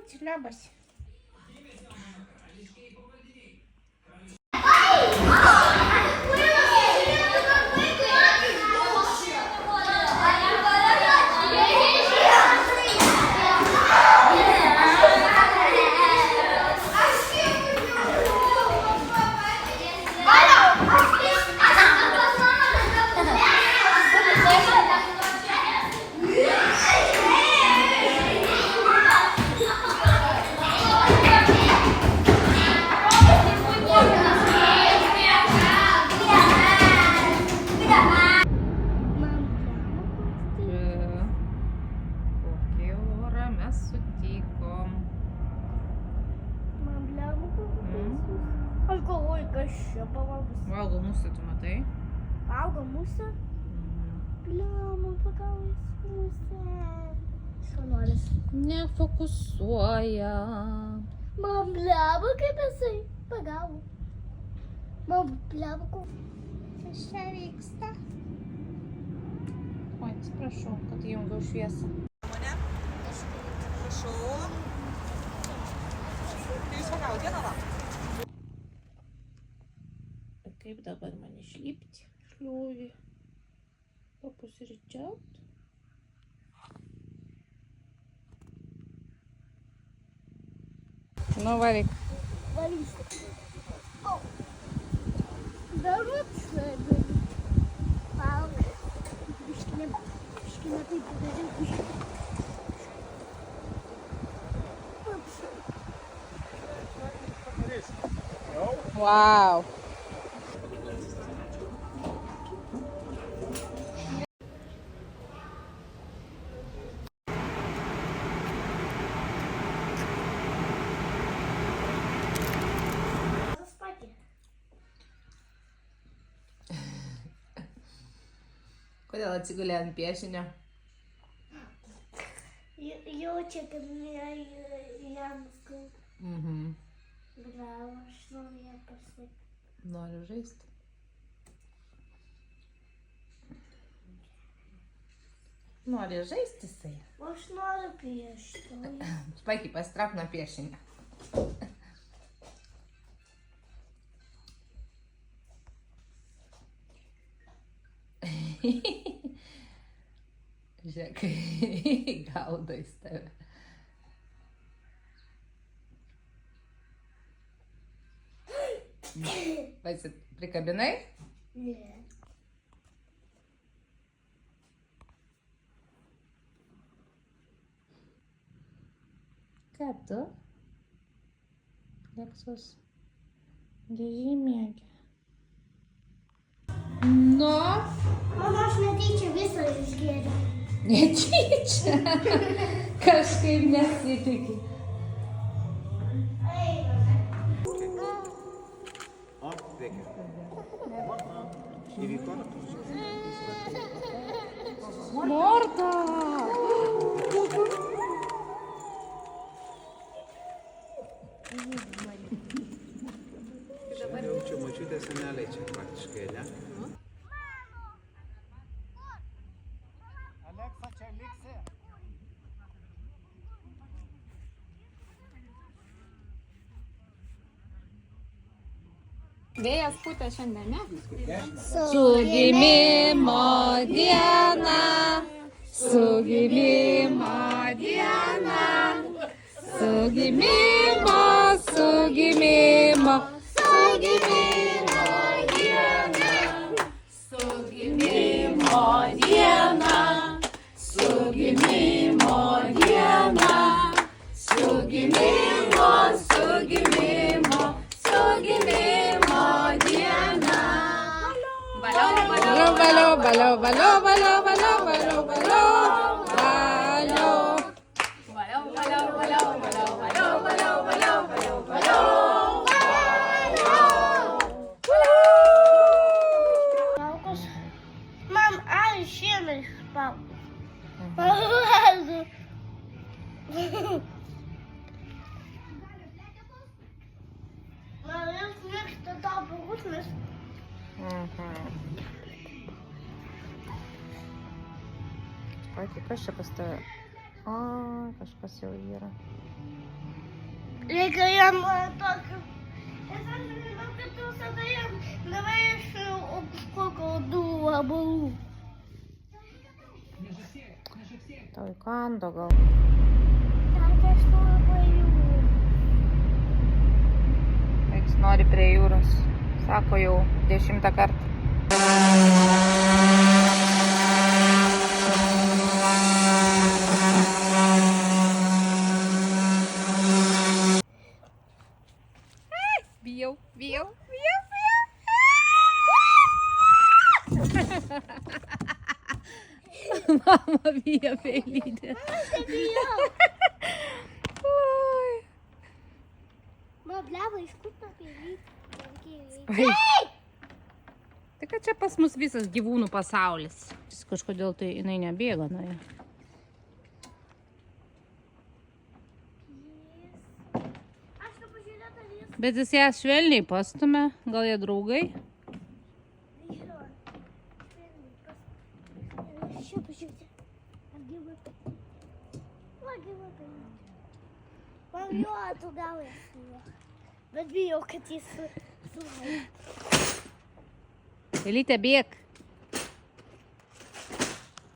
Челябась. Aš galvoju, kas čia pavalgus. Valgo musę, tu matai? Valgo musę? Bliamo, pagavus musę. Šaunuolis. Nefokusuoja. Man bliamo, kaip jisai pagavo. Man bliamo, kas čia vyksta. Oi, atsiprašau, kad įjungiau šviesą. Prašau. Jūs pagavo dieną va? Kaip dabar man išlipti? Šliuvi. Papusryčiaut. Nu, varyk. Varysiu. O. Darot šlagai. Valgai. Biškinė taip padariau. Wow. Kodėl atsigulė ant piešinio? Jaučia, kad jam skauda. Bravo, aš noriu ją pasiekti. Noriu žaisti. Nori žaisti jisai? Aš noriu piešti. Spaiky, pasitrauk nuo piešinio. Žiūrėk, gaudo jis tave. Prikabinai? Ne. Ką tu? Leksus. Gežymėgi. Nu? Mama, aš netyčia visą išgėriau. Netyčia? Kažkaip nesitiki. Morta! Šiandien jaučiu močiutė seneliai čia praktiškai, ne? Aleksa, čia liksi. Vėjas pūtė šiandien, ne? Su gimimo diena, su gimimo diena, su gimimo, su gimimo, su gimimo diena, su gimimo diena, su gimimo diena, su gimimo, su gimimo, su gimimo diena. Valio, valio. valio, valio, valio, valio, valio, valio, valio. Палкos. Mam, ai, šienas palkus. Palazų. Man jis mėgsta tavo pusmes. Oi, tai kas čia pas tave? O, kažkas jau yra. Reikia jam tokio. Aš žinau, kad tu visada jam davai iš kokio du vabalų. Tau įkando gal. Tata, aš noriu prie jūros. Jis nori prie jūros. Sako jau 10 kartą. Bijau, bijau, bijau, bijau. Mama bijo pelytė. Oi. Man bleva, iš kur tą pėlytę? Tai kad čia pas mus visas gyvūnų pasaulis. Kažkodėl tai jinai nebėga nuo jo. Aš tu pažiūrėjau, ar jis Bet jis ją švelniai pastumia, gal jie draugai? vyro. Čia pažiūrėti. Ar gyva? Va, gyva pėlytė. Man jo atugauja su juo. Bet bijau, kad jis sulaukia. Pelytė bėk.